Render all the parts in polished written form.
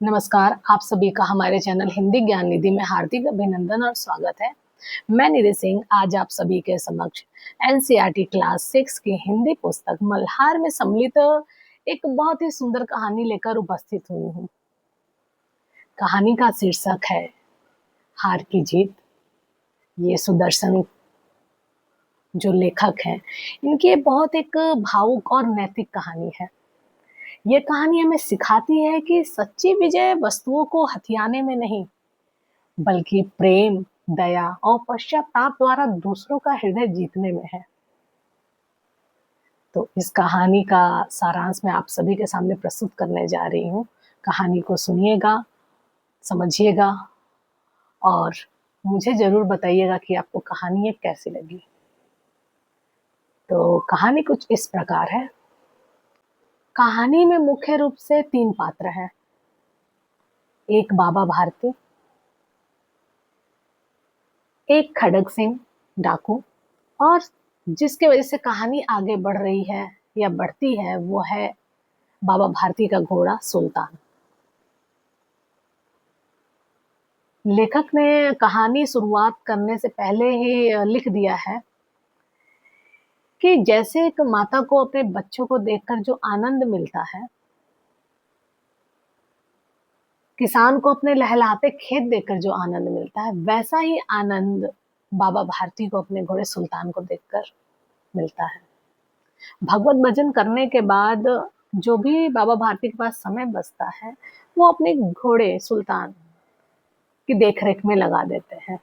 नमस्कार, आप सभी का हमारे चैनल हिंदी ज्ञान निधि में हार्दिक अभिनंदन और स्वागत है। मैं निधि सिंह आज आप सभी के समक्ष एनसीईआरटी क्लास 6 की हिंदी पुस्तक मल्हार में सम्मिलित एक बहुत ही सुंदर कहानी लेकर उपस्थित हुई हूँ। कहानी का शीर्षक है हार की जीत। ये सुदर्शन जो लेखक हैं, इनकी बहुत एक भावुक और नैतिक कहानी है। ये कहानी हमें सिखाती है कि सच्ची विजय वस्तुओं को हथियाने में नहीं, बल्कि प्रेम, दया और पश्चाताप द्वारा दूसरों का हृदय जीतने में है। तो इस कहानी का सारांश मैं आप सभी के सामने प्रस्तुत करने जा रही हूँ। कहानी को सुनिएगा, समझिएगा और मुझे ज़रूर बताइएगा कि आपको कहानी ये कैसी लगी। तो कहानी कुछ इस प्रकार है। कहानी में मुख्य रूप से 3 पात्र हैं। एक बाबा भारती, एक खड़ग सिंह डाकू और जिसकी वजह से कहानी आगे बढ़ रही है या बढ़ती है वो है बाबा भारती का घोड़ा सुल्तान। लेखक ने कहानी शुरुआत करने से पहले ही लिख दिया है कि जैसे एक माता को अपने बच्चों को देखकर जो आनंद मिलता है, किसान को अपने लहलहाते खेत देखकर जो आनंद मिलता है, वैसा ही आनंद बाबा भारती को अपने घोड़े सुल्तान को देखकर मिलता है। भगवत भजन करने के बाद जो भी बाबा भारती के पास समय बचता है, वो अपने घोड़े सुल्तान की देखरेख में लगा देते हैं।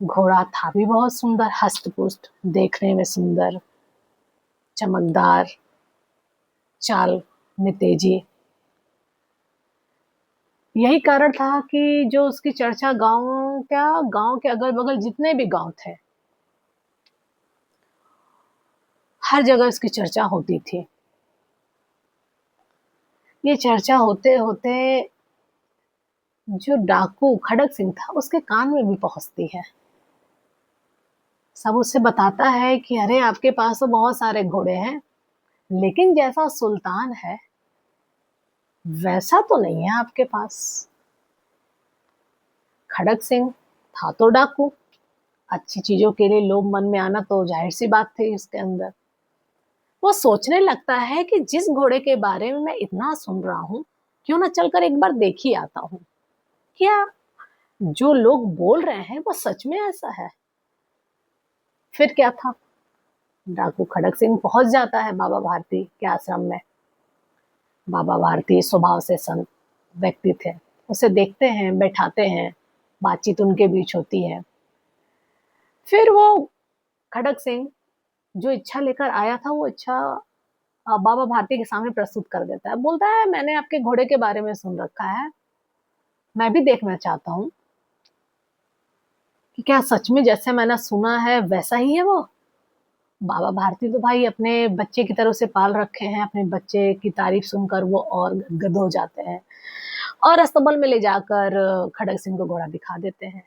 घोड़ा था भी बहुत सुंदर, हष्ट-पुष्ट, देखने में सुंदर, चमकदार, चाल में तेजी। यही कारण था कि जो उसकी चर्चा गाँव के अगल-बगल जितने भी गाँव थे, हर जगह उसकी चर्चा होती थी। ये चर्चा होते-होते जो डाकू खड़ग सिंह था, उसके कान में भी पहुँचती है। सब उससे बताता है कि अरे आपके पास तो बहुत सारे घोड़े हैं, लेकिन जैसा सुल्तान है, वैसा तो नहीं है आपके पास। खड़ग सिंह था तो डाकू, अच्छी चीजों के लिए लोभ मन में आना तो जाहिर सी बात थी इसके अंदर। वो सोचने लगता है कि जिस घोड़े के बारे में मैं इतना सुन रहा हूँ, क्यों ना चलकर एक बार देख ही आता हूँ। क्या जो लोग बोल रहे हैं वो सच में ऐसा है? फिर क्या था? डाकू खड़ग सिंह पहुंच जाता है बाबा भारती के आश्रम में। बाबा भारती स्वभाव से संत व्यक्ति थे। उसे देखते हैं, बैठाते हैं, बातचीत उनके बीच होती है। फिर वो खड़ग सिंह जो इच्छा लेकर आया था, वो इच्छा बाबा भारती के सामने प्रस्तुत कर देता है। बोलता है, मैंने आपके घोड़े के बारे में सुन रखा है, मैं भी देखना चाहता हूँ कि क्या सच में जैसे मैंने सुना है वैसा ही है वो। बाबा भारती तो भाई अपने बच्चे की तरह उसे पाल रखे हैं, अपने बच्चे की तारीफ सुनकर वो और गदगद हो जाते हैं और अस्तबल में ले जाकर खड़ग सिंह को घोड़ा दिखा देते हैं।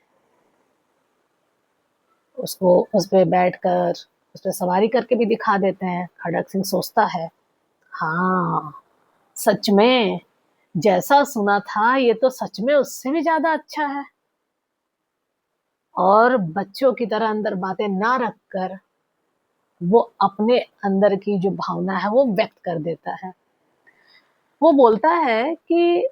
उसको उस पे बैठकर उस पे सवारी करके भी दिखा देते हैं। खड़ग सिंह सोचता है, हाँ, सच में जैसा सुना था ये तो सच में उससे भी ज़्यादा अच्छा है। और बच्चों की तरह अंदर बातें ना रखकर वो अपने अंदर की जो भावना है वो व्यक्त कर देता है। वो बोलता है कि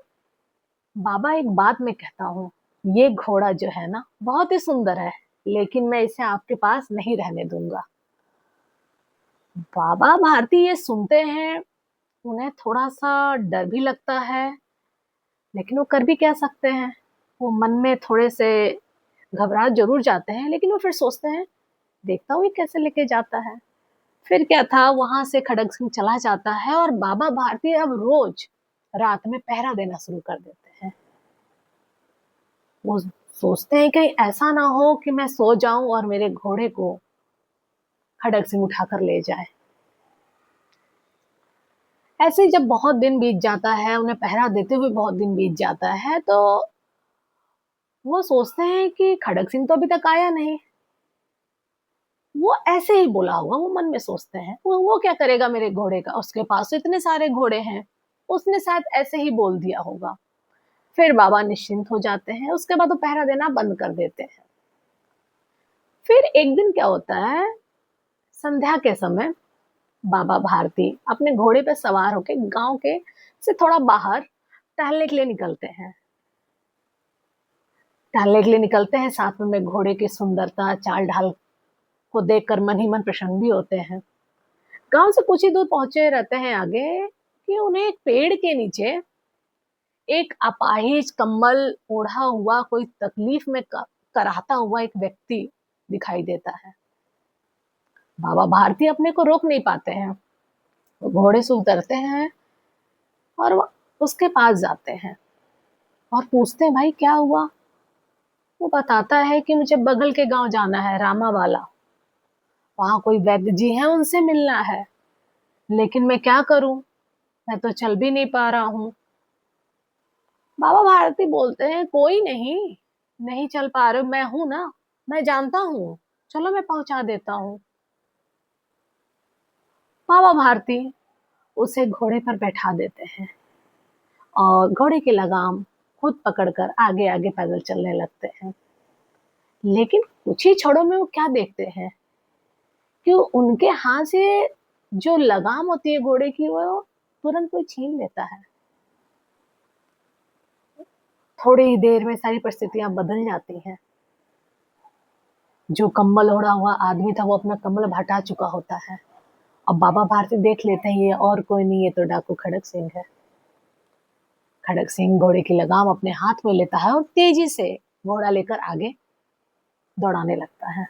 बाबा एक बात मैं कहता हूँ, ये घोड़ा जो है ना बहुत ही सुंदर है, लेकिन मैं इसे आपके पास नहीं रहने दूंगा। बाबा भारती ये सुनते हैं, उन्हें थोड़ा-सा डर भी लगता है, लेकिन वो कर भी क्या सकते हैं? वो मन में थोड़े से घबरा ज़रूर जाते हैं, लेकिन वो फिर सोचते हैं, देखता हूँ ये कैसे लेके जाता है। फिर क्या था, वहाँ से खड़ग सिंह चला जाता है और बाबा भारती अब रोज़ रात में पहरा देना शुरू कर देते हैं। वो सोचते हैं कहीं ऐसा ना हो कि मैं सो जाऊँ और मेरे घोड़े को खड़ग सिंह उठाकर ले जाए। ऐसे ही जब बहुत दिन बीत जाता है, उन्हें पहरा देते हुए बहुत दिन बीत जाता है, तो वो सोचते हैं कि खड़ग सिंह तो अभी तक आया नहीं। वो ऐसे ही बोला होगा, वो मन में सोचते हैं। वो क्या करेगा मेरे घोड़े का? उसके पास तो इतने सारे घोड़े हैं, उसने शायद ऐसे ही बोल दिया होगा। फिर बाबा निश्चिंत हो जाते हैं, उसके बाद वो पहरा देना बंद कर देते हैं। फिर एक दिन क्या होता है, संध्या के समय बाबा भारती अपने घोड़े पे सवार होकर गांव के से थोड़ा बाहर टहलने के लिए निकलते हैं। साथ में घोड़े की सुंदरता, चाल ढाल को देखकर मन ही मन प्रसन्न भी होते हैं। गांव से कुछ ही दूर पहुंचे रहते हैं आगे कि उन्हें एक पेड़ के नीचे एक अपाहिज कंबल ओढ़ा हुआ कोई तकलीफ में कराहता हुआ एक व्यक्ति दिखाई देता है। बाबा भारती अपने को रोक नहीं पाते हैं, वो घोड़े से उतरते हैं और उसके पास जाते हैं और पूछते हैं, भाई क्या हुआ? वो बताता है कि मुझे बगल के गांव जाना है, रामा वाला, वहां कोई वैद्य जी हैं, उनसे मिलना है, लेकिन मैं क्या करूं, मैं तो चल भी नहीं पा रहा हूँ। बाबा भारती बोलते हैं, कोई नहीं, नहीं चल पा रहे, मैं हूं ना, मैं जानता हूँ, चलो मैं पहुंचा देता हूँ। बाबा भारती उसे घोड़े पर बैठा देते हैं और घोड़े की लगाम खुद पकड़कर आगे आगे पैदल चलने लगते हैं। लेकिन कुछ ही क्षणों में वो क्या देखते हैं कि उनके हाथ से जो लगाम होती है घोड़े की, वो तुरंत कोई छीन लेता है। थोड़ी ही देर में सारी परिस्थितियां बदल जाती हैं। जो कंबल ओढ़ा हुआ आदमी था वो अपना कंबल हटा चुका होता है। अब बाबा भारती देख लेते हैं, ये और कोई नहीं, ये तो डाकू खड़क सिंह है। खड़क सिंह घोड़े की लगाम अपने हाथ में लेता है और तेजी से घोड़ा लेकर आगे दौड़ाने लगता है।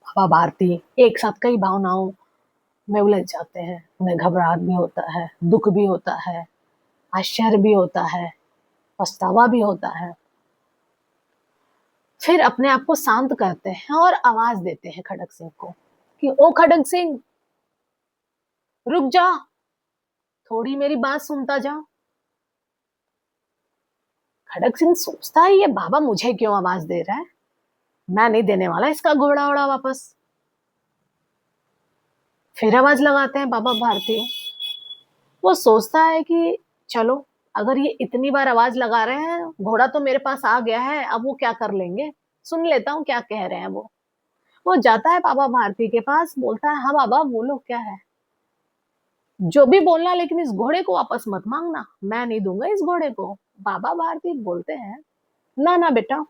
बाबा भारती एक साथ कई भावनाओं में उलझ जाते हैं। उन्हें घबराहट भी होता है, दुख भी होता है, आश्चर्य भी होता है, पछतावा भी होता है। फिर अपने आप को शांत करते हैं और आवाज देते हैं खड़क सिंह को कि ओ खड़क सिंह, रुक जा, थोड़ी मेरी बात सुनता जा। खड़क सिंह सोचता है, ये बाबा मुझे क्यों आवाज दे रहा है, मैं नहीं देने वाला इसका घोड़ा वोड़ा वापस। फिर आवाज लगाते हैं बाबा भारती। वो सोचता है कि चलो, अगर ये इतनी बार आवाज लगा रहे हैं, घोड़ा तो मेरे पास आ गया है, अब वो क्या कर लेंगे, सुन लेता हूँ क्या कह रहे हैं वो जाता है बाबा भारती के पास, बोलता है, हाँ बाबा बोलो क्या है, जो भी बोलना, लेकिन इस घोड़े को वापस मत मांगना, मैं नहीं दूंगा इस घोड़े को। बाबा भारती बोलते हैं, ना ना बेटा,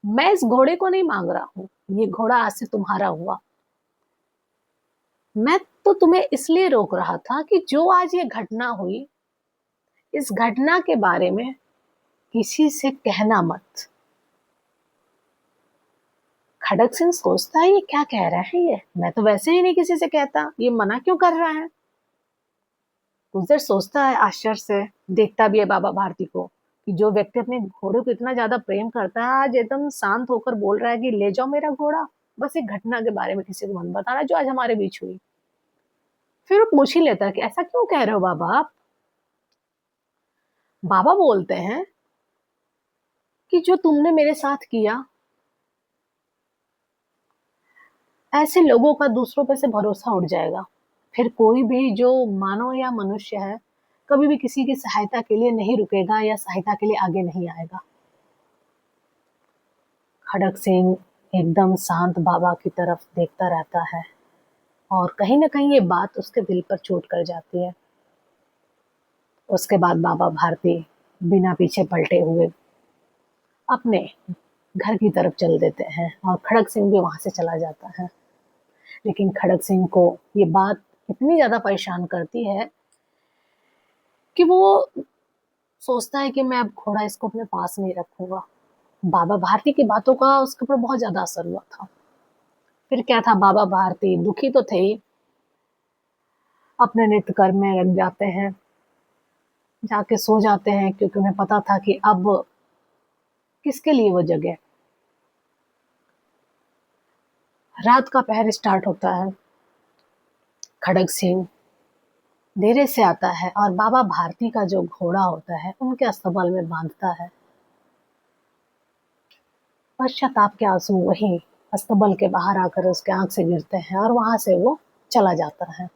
मैं इस घोड़े को नहीं मांग रहा हूँ, ये घोड़ा आज से तुम्हारा हुआ। मैं तो तुम्हें इसलिए रोक रहा था कि जो आज ये घटना हुई, इस घटना के बारे में किसी से कहना मत। खड़क सिंह सोचता है, ये क्या कह रहा है, ये मैं तो वैसे ही नहीं किसी से कहता, ये मना क्यों कर रहा है। कुछ देर सोचता है, आश्चर्य से देखता भी है बाबा भारती को कि जो व्यक्ति अपने घोड़े को इतना ज्यादा प्रेम करता है, आज एकदम शांत होकर बोल रहा है कि ले जाओ मेरा घोड़ा, बस एक घटना के बारे में किसी को मत बताना जो आज हमारे बीच हुई। फिर वो पूछ ही लेता है कि ऐसा क्यों कह रहे हो बाबा आप। बाबा बोलते हैं कि जो तुमने मेरे साथ किया, ऐसे लोगों का दूसरों पर से भरोसा उठ जाएगा, फिर कोई भी जो मानव या मनुष्य है, कभी भी किसी की सहायता के लिए नहीं रुकेगा या सहायता के लिए आगे नहीं आएगा। खड़क सिंह एकदम शांत बाबा की तरफ देखता रहता है और कहीं ना कहीं ये बात उसके दिल पर चोट कर जाती है। उसके बाद बाबा भारती बिना पीछे पलटे हुए अपने घर की तरफ चल देते हैं और खड़क सिंह भी वहां से चला जाता है। लेकिन खड़क सिंह को ये बात इतनी ज्यादा परेशान करती है कि वो सोचता है कि मैं अब घोड़ा इसको अपने पास नहीं रखूंगा। बाबा भारती की बातों का उसके ऊपर बहुत ज्यादा असर हुआ था। फिर क्या था, बाबा भारती दुखी तो थे ही, अपने नित्य कर्म में लग जाते हैं, जाके सो जाते हैं, क्योंकि उन्हें पता था कि अब किसके लिए वो जगह। रात का पहर स्टार्ट होता है। खड़क सिंह देरे से आता है और बाबा भारती का जो घोड़ा होता है उनके अस्तबल में बांधता है। पश्चाताप के आंसू वही अस्तबल के बाहर आकर उसके आंख से गिरते हैं और वहां से वो चला जाता है।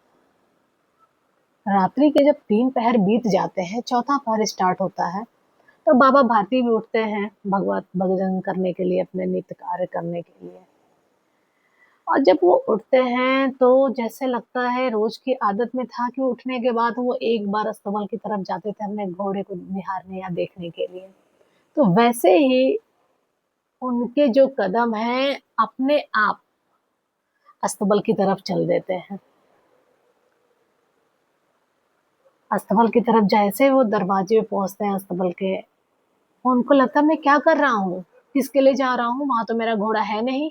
रात्रि के जब 3 पहर बीत जाते हैं, चौथा पहर स्टार्ट होता है, तो बाबा भारती भी उठते हैं भगवत भजन करने के लिए, अपने नित्य कार्य करने के लिए। और जब वो उठते हैं तो जैसे लगता है, रोज की आदत में था कि उठने के बाद वो एक बार अस्तबल की तरफ जाते थे अपने घोड़े को निहारने या देखने के लिए। तो वैसे ही उनके जो कदम हैं अपने आप अस्तबल की तरफ चल देते हैं। अस्तबल की तरफ जैसे वो दरवाजे पे पहुंचते हैं अस्तबल के, उनको लगता है मैं क्या कर रहा हूँ, किसके लिए जा रहा हूँ, वहां तो मेरा घोड़ा है नहीं।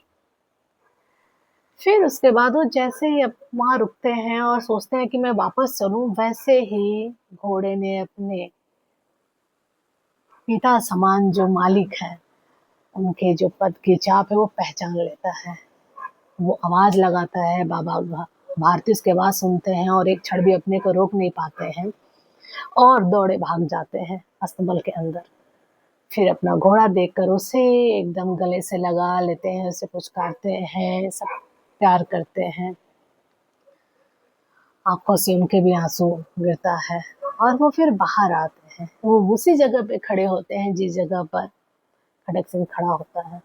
फिर उसके बाद वो जैसे ही वहां रुकते हैं और सोचते हैं कि मैं वापस चलूं, वैसे ही घोड़े ने अपने पिता समान जो मालिक है, उनके जो पद की चाप है वो पहचान लेता है। वो आवाज लगाता है, बाबा भारती उसके आवाज सुनते हैं और एक क्षण भी अपने को रोक नहीं पाते हैं और दौड़े भाग जाते हैं अस्तबल के अंदर। फिर अपना घोड़ा देखकर उसे एकदम गले से लगा लेते हैं, उसे पुचकारते हैं, सब प्यार करते हैं। आंखों से उनके भी आंसू गिरता है और वो फिर बाहर आते हैं। वो उसी जगह पे खड़े होते हैं जिस जगह पर खड़क सिंह खड़ा होता है।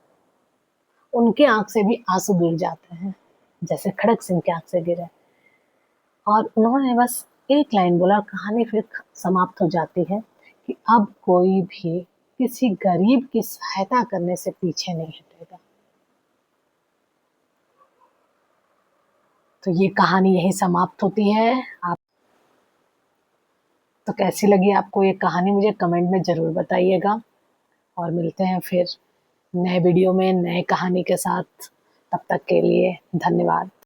उनके आंख से भी आंसू गिर जाते हैं जैसे खड़क सिंह के आंख से गिरे, और उन्होंने बस एक लाइन बोला, कहानी फिर समाप्त हो जाती है कि अब कोई भी किसी गरीब की सहायता करने से पीछे नहीं हटेगा। तो ये कहानी यही समाप्त होती है। आप तो कैसी लगी आपको ये कहानी, मुझे कमेंट में ज़रूर बताइएगा। और मिलते हैं फिर नए वीडियो में नए कहानी के साथ। तब तक के लिए धन्यवाद।